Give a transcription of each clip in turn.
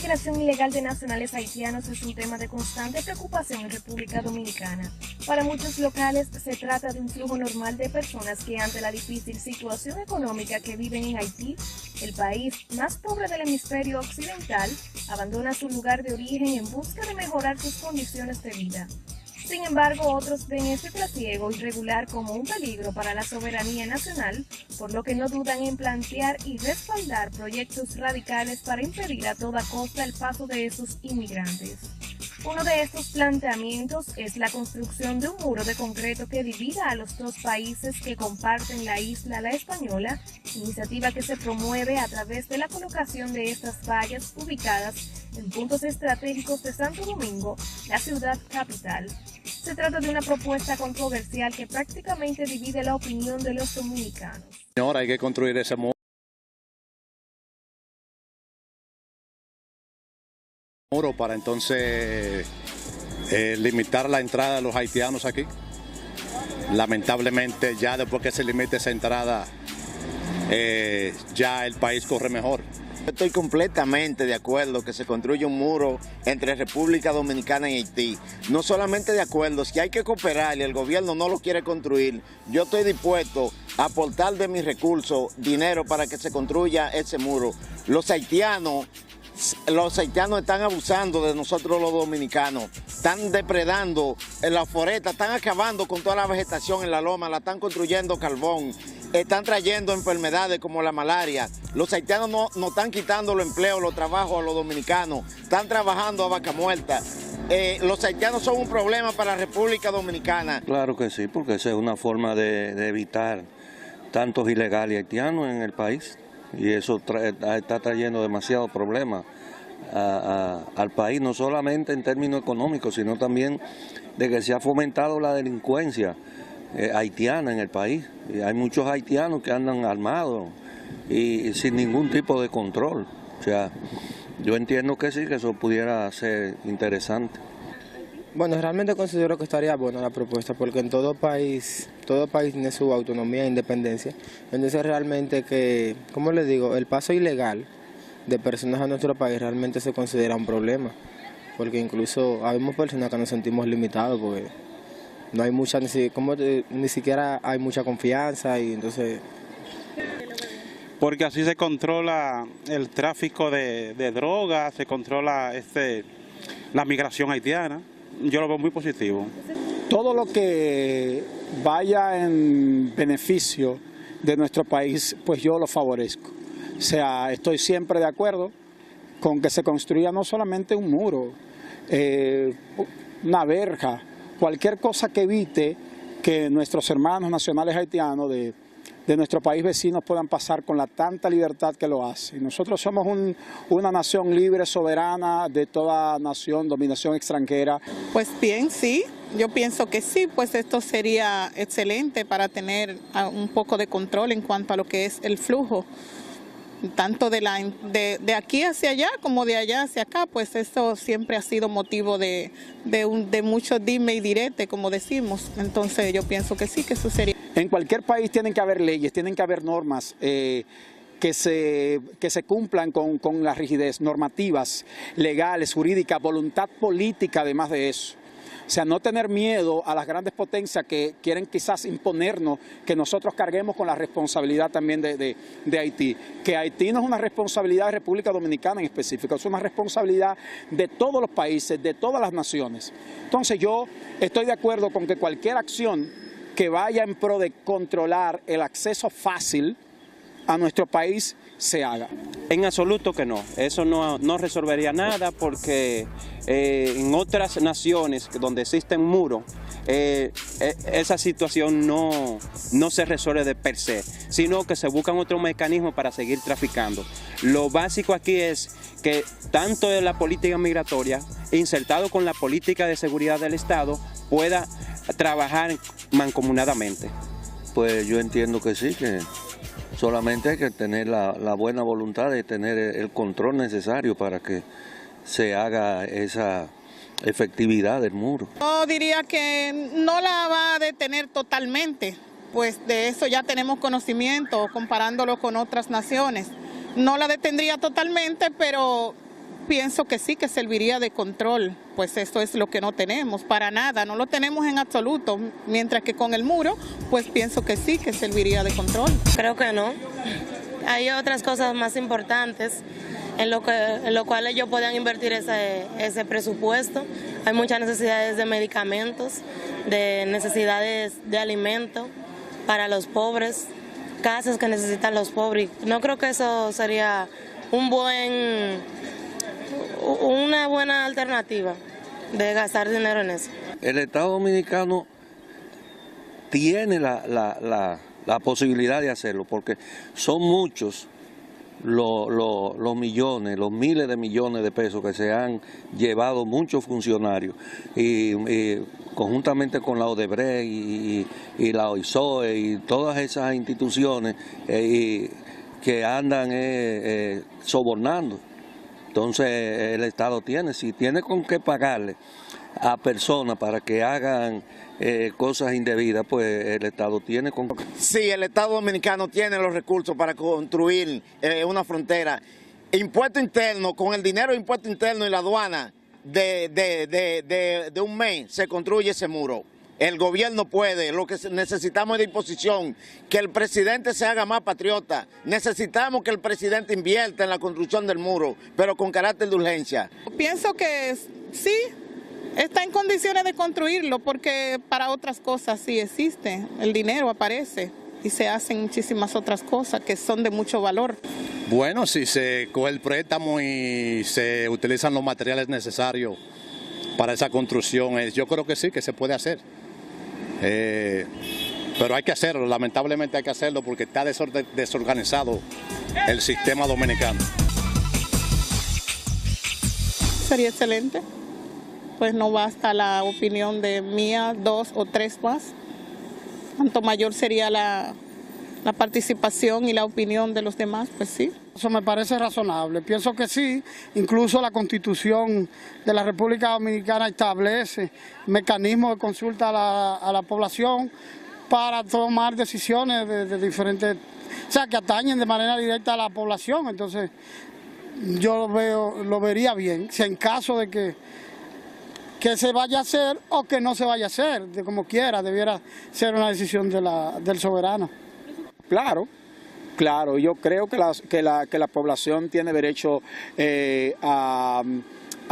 migración ilegal de nacionales haitianos es un tema de constante preocupación en República Dominicana. Para muchos locales se trata de un flujo normal de personas que ante la difícil situación económica que viven en Haití, el país más pobre del hemisferio occidental, abandona su lugar de origen en busca de mejorar sus condiciones de vida. Sin embargo, otros ven este trasiego irregular como un peligro para la soberanía nacional, por lo que no dudan en plantear y respaldar proyectos radicales para impedir a toda costa el paso de esos inmigrantes. Uno de estos planteamientos es la construcción de un muro de concreto que divida a los dos países que comparten la isla La Española, iniciativa que se promueve a través de la colocación de estas vallas ubicadas en puntos estratégicos de Santo Domingo, la ciudad capital. Se trata de una propuesta controversial que prácticamente divide la opinión de los dominicanos. Ahora hay que construir ese muro para entonces limitar la entrada de los haitianos aquí. Lamentablemente ya después que se limite esa entrada, ya el país corre mejor. Estoy completamente de acuerdo que se construya un muro entre República Dominicana y Haití. No solamente de acuerdo, si hay que cooperar y el gobierno no lo quiere construir, yo estoy dispuesto a aportar de mis recursos dinero para que se construya ese muro. Los haitianos están abusando de nosotros los dominicanos, están depredando en la foresta, están acabando con toda la vegetación en la loma, la están construyendo carbón, están trayendo enfermedades como la malaria. Los haitianos no están quitando los empleos, los trabajos a los dominicanos, están trabajando a vaca muerta. Los haitianos son un problema para la República Dominicana. Claro que sí, porque esa es una forma de evitar tantos ilegales haitianos en el país. Y eso está trayendo demasiados problemas al país, no solamente en términos económicos, sino también de que se ha fomentado la delincuencia haitiana en el país. Y hay muchos haitianos que andan armados y sin ningún tipo de control. O sea, yo entiendo que sí, que eso pudiera ser interesante. Bueno, realmente considero que estaría buena la propuesta porque en todo país tiene su autonomía e independencia. Entonces realmente que, como les digo, el paso ilegal de personas a nuestro país realmente se considera un problema. Porque incluso habemos personas que nos sentimos limitados porque no hay mucha, ni siquiera hay mucha confianza y entonces... Porque así se controla el tráfico de drogas, se controla la migración haitiana. Yo lo veo muy positivo. Todo lo que vaya en beneficio de nuestro país, pues yo lo favorezco. O sea, estoy siempre de acuerdo con que se construya no solamente un muro, una verja, cualquier cosa que evite que nuestros hermanos nacionales haitianos de nuestro país vecino puedan pasar con la tanta libertad que lo hace. Nosotros somos una nación libre, soberana de toda nación, dominación extranjera. Pues bien, sí, yo pienso que sí, pues esto sería excelente para tener un poco de control en cuanto a lo que es el flujo, tanto de aquí hacia allá como de allá hacia acá, pues eso siempre ha sido motivo de mucho dime y direte, como decimos. Entonces yo pienso que sí, que eso sería. En cualquier país tienen que haber leyes, tienen que haber normas que se cumplan con la rigidez, normativas, legales, jurídicas, voluntad política además de eso. O sea, no tener miedo a las grandes potencias que quieren quizás imponernos que nosotros carguemos con la responsabilidad también de Haití. Que Haití no es una responsabilidad de República Dominicana en específico, es una responsabilidad de todos los países, de todas las naciones. Entonces yo estoy de acuerdo con que cualquier acción que vaya en pro de controlar el acceso fácil a nuestro país se haga. En absoluto que no, eso no resolvería nada porque en otras naciones donde existen muros, esa situación no se resuelve de per se, sino que se buscan otros mecanismos para seguir traficando. Lo básico aquí es que tanto en la política migratoria, insertado con la política de seguridad del Estado, pueda trabajar mancomunadamente. Pues yo entiendo que sí, que solamente hay que tener la buena voluntad de tener el control necesario para que se haga esa efectividad del muro. Yo diría que no la va a detener totalmente, pues de eso ya tenemos conocimiento comparándolo con otras naciones. No la detendría totalmente, pero pienso que sí, que serviría de control, pues esto es lo que no tenemos, para nada, no lo tenemos en absoluto, mientras que con el muro, pues pienso que sí, que serviría de control. Creo que no. Hay otras cosas más importantes en lo cual ellos puedan invertir ese presupuesto. Hay muchas necesidades de medicamentos, de necesidades de alimentos para los pobres, casas que necesitan los pobres. No creo que eso sería una buena alternativa de gastar dinero en eso. El Estado Dominicano tiene la posibilidad de hacerlo porque son muchos los millones, los miles de millones de pesos que se han llevado muchos funcionarios y conjuntamente con la Odebrecht y la OISOE y todas esas instituciones que andan sobornando. Entonces el Estado si tiene con qué pagarle a personas para que hagan cosas indebidas, pues el Estado tiene con... Sí, el Estado Dominicano tiene los recursos para construir una frontera. Impuesto interno, con el dinero de impuesto interno y la aduana de un mes se construye ese muro. El gobierno puede, lo que necesitamos es disposición, que el presidente se haga más patriota. Necesitamos que el presidente invierta en la construcción del muro, pero con carácter de urgencia. Pienso que sí, está en condiciones de construirlo, porque para otras cosas sí existe, el dinero aparece y se hacen muchísimas otras cosas que son de mucho valor. Bueno, si se coge el préstamo y se utilizan los materiales necesarios para esa construcción, yo creo que sí, que se puede hacer. Pero hay que hacerlo, lamentablemente hay que hacerlo porque está desorganizado el sistema dominicano. Sería excelente, pues no basta la opinión de mía, 2 o 3 más. Cuanto mayor sería la participación y la opinión de los demás, pues sí. Eso me parece razonable, pienso que sí, incluso la Constitución de la República Dominicana establece mecanismos de consulta a la población para tomar decisiones de diferentes, o sea, que atañen de manera directa a la población. Entonces yo lo vería bien, si en caso de que se vaya a hacer o que no se vaya a hacer, de como quiera, debiera ser una decisión del soberano. Claro, yo creo que la población tiene derecho a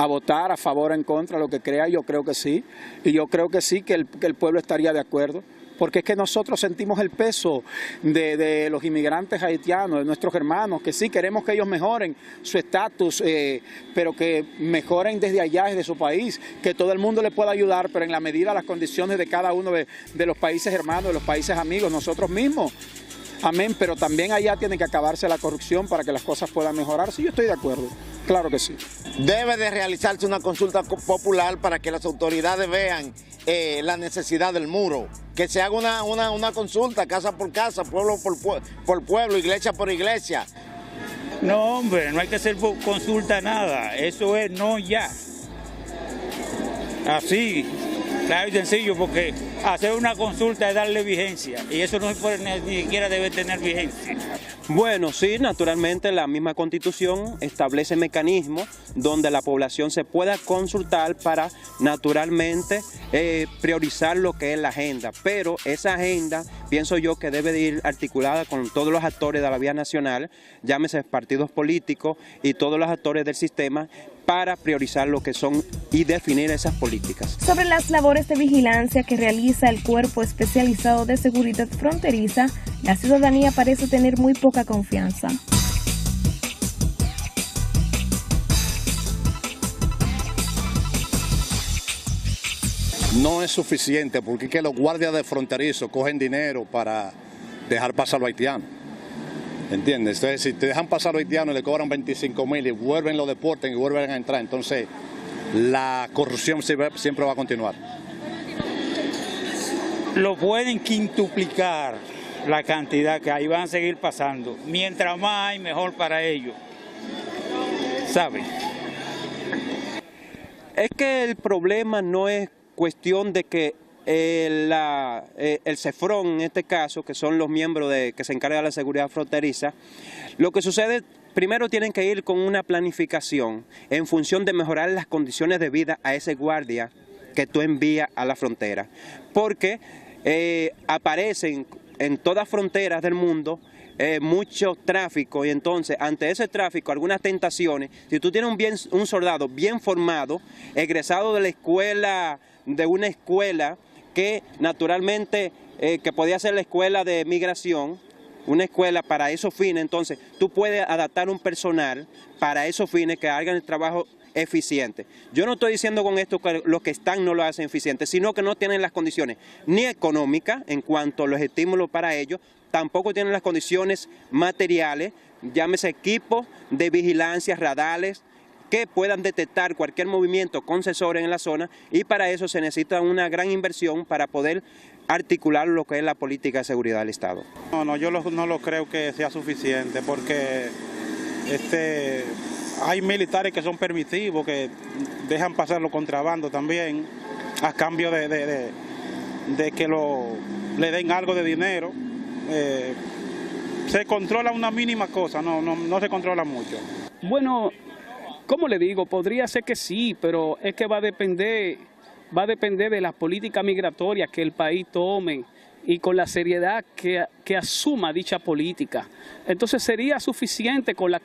votar a favor o en contra, lo que crea, yo creo que sí. Y yo creo que sí, que el pueblo estaría de acuerdo. Porque es que nosotros sentimos el peso de los inmigrantes haitianos, de nuestros hermanos, que sí queremos que ellos mejoren su estatus, pero que mejoren desde allá, desde su país, que todo el mundo le pueda ayudar, pero en la medida de las condiciones de cada uno de los países hermanos, de los países amigos, nosotros mismos. Amén, pero también allá tiene que acabarse la corrupción para que las cosas puedan mejorar. Sí, yo estoy de acuerdo, claro que sí. Debe de realizarse una consulta popular para que las autoridades vean la necesidad del muro. Que se haga una consulta casa por casa, pueblo por pueblo, iglesia por iglesia. No, hombre, no hay que hacer consulta nada, eso es no ya. Así, claro y sencillo, porque hacer una consulta es darle vigencia y eso no ni siquiera debe tener vigencia. Bueno, sí, naturalmente la misma Constitución establece mecanismos donde la población se pueda consultar para naturalmente priorizar lo que es la agenda, pero esa agenda pienso yo que debe de ir articulada con todos los actores de la vía nacional, llámese partidos políticos y todos los actores del sistema, para priorizar lo que son y definir esas políticas. Sobre las labores de vigilancia que realiza el Cuerpo Especializado de Seguridad Fronteriza, la ciudadanía parece tener muy poca confianza. No es suficiente porque es que los guardias de fronterizo cogen dinero para dejar pasar a los haitianos. ¿Entiendes? Entonces, si te dejan pasar a los haitianos y le cobran 25.000 y vuelven, lo deporten y vuelven a entrar, entonces la corrupción siempre va a continuar. Lo pueden quintuplicar la cantidad que hay, van a seguir pasando. Mientras más hay, mejor para ellos. ¿Saben? Es que el problema no es cuestión de que el CEFRON, en este caso, que son los miembros que se encargan de la seguridad fronteriza, lo que sucede primero tienen que ir con una planificación en función de mejorar las condiciones de vida a ese guardia que tú envías a la frontera, porque aparecen en todas fronteras del mundo mucho tráfico, y entonces ante ese tráfico algunas tentaciones. Si tú tienes un soldado bien formado, egresado de la escuela, de una escuela que naturalmente que podía ser la escuela de migración, una escuela para esos fines, entonces tú puedes adaptar un personal para esos fines que hagan el trabajo eficiente. Yo no estoy diciendo con esto que los que están no lo hacen eficiente, sino que no tienen las condiciones ni económicas en cuanto a los estímulos para ellos, tampoco tienen las condiciones materiales, llámese equipos de vigilancia, radares, que puedan detectar cualquier movimiento con sensores en la zona, y para eso se necesita una gran inversión para poder articular lo que es la política de seguridad del Estado. No, yo no lo creo que sea suficiente, porque hay militares que son permisivos, que dejan pasar los contrabandos también, a cambio de que le den algo de dinero. Se controla una mínima cosa, no se controla mucho. Bueno, ¿cómo le digo? Podría ser que sí, pero es que va a depender de las políticas migratorias que el país tome y con la seriedad que asuma dicha política. Entonces sería suficiente con la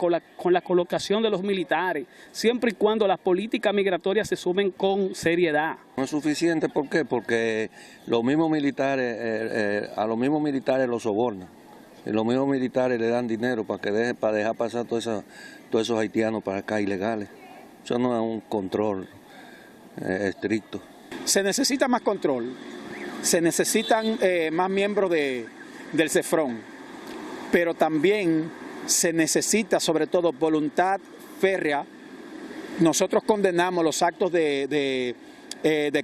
colocación de los militares, siempre y cuando las políticas migratorias se sumen con seriedad. No es suficiente, ¿por qué? Porque los mismos militares, a los mismos militares los sobornan. Y los mismos militares le dan dinero para dejar pasar todos esos haitianos para acá ilegales. Eso no es un control estricto. Se necesita más control, se necesitan más miembros del CEFRON, pero también se necesita sobre todo voluntad férrea. Nosotros condenamos los actos de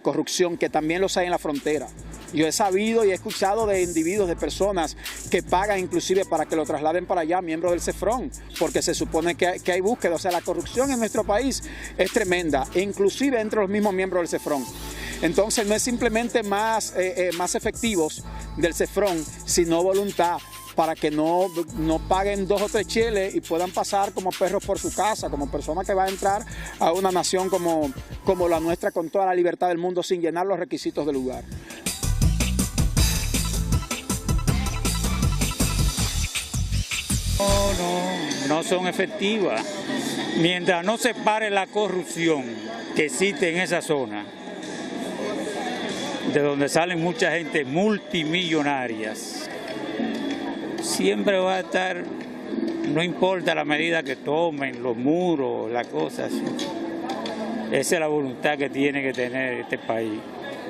corrupción que también los hay en la frontera. Yo he sabido y he escuchado de individuos, de personas que pagan inclusive para que lo trasladen para allá, miembros del CEFRON, porque se supone que hay búsqueda. O sea, la corrupción en nuestro país es tremenda, inclusive entre los mismos miembros del CEFRON. Entonces no es simplemente más efectivos del CEFRON, sino voluntad, para que no paguen 2 o 3 cheles y puedan pasar como perros por su casa, como personas que van a entrar a una nación como la nuestra con toda la libertad del mundo sin llenar los requisitos del lugar. No son efectivas. Mientras no se pare la corrupción que existe en esa zona, de donde salen mucha gente multimillonarias, siempre va a estar, no importa la medida que tomen, los muros, las cosas. Esa es la voluntad que tiene que tener este país,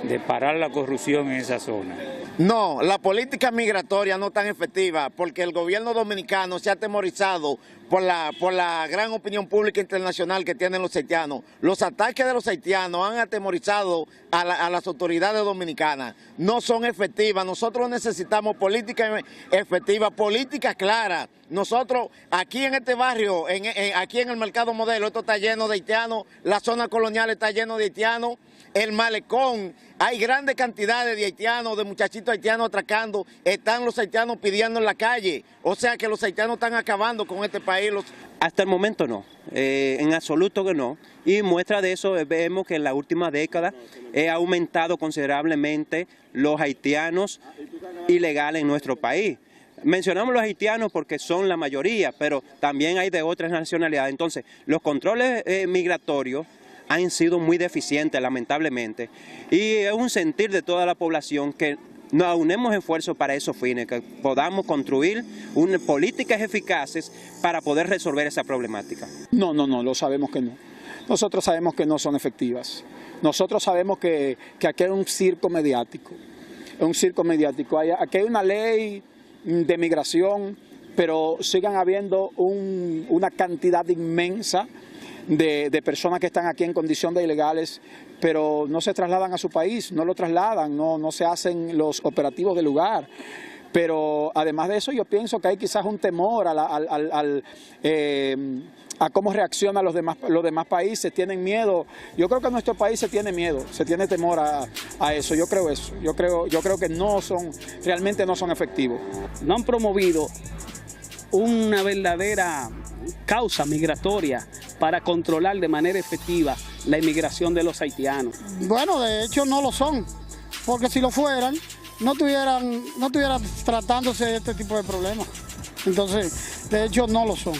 de parar la corrupción en esa zona. No, la política migratoria no es tan efectiva porque el gobierno dominicano se ha atemorizado por la gran opinión pública internacional que tienen los haitianos. Los ataques de los haitianos han atemorizado a las autoridades dominicanas. No son efectivas. Nosotros necesitamos política efectiva, política clara. Nosotros aquí en este barrio, aquí en el Mercado Modelo, esto está lleno de haitianos, la zona colonial está lleno de haitianos, el malecón, hay grandes cantidades de haitianos, de muchachitos haitianos atracando, están los haitianos pidiendo en la calle, o sea que los haitianos están acabando con este país. Hasta el momento no, en absoluto que no, y muestra de eso vemos que en la última década ha aumentado considerablemente los haitianos ilegales en nuestro país. Mencionamos los haitianos porque son la mayoría, pero también hay de otras nacionalidades. Entonces, los controles migratorios han sido muy deficientes, lamentablemente, y es un sentir de toda la población que nos aunemos esfuerzos para esos fines, que podamos construir políticas eficaces para poder resolver esa problemática. No, lo sabemos que no. Nosotros sabemos que no son efectivas. Nosotros sabemos que aquí hay un circo mediático. Aquí hay una ley de migración, pero sigan habiendo una cantidad inmensa de personas que están aquí en condición de ilegales, pero no se trasladan a su país, no lo trasladan, no se hacen los operativos del lugar. Pero además de eso yo pienso que hay quizás un temor a cómo reaccionan los demás países, tienen miedo. Yo creo que nuestro país se tiene miedo, se tiene temor a eso, yo creo eso. Yo creo que realmente no son efectivos. No han promovido una verdadera causa migratoria para controlar de manera efectiva la inmigración de los haitianos? Bueno, de hecho no lo son, porque si lo fueran, no tuvieran tratándose de este tipo de problemas. Entonces, de hecho no lo son.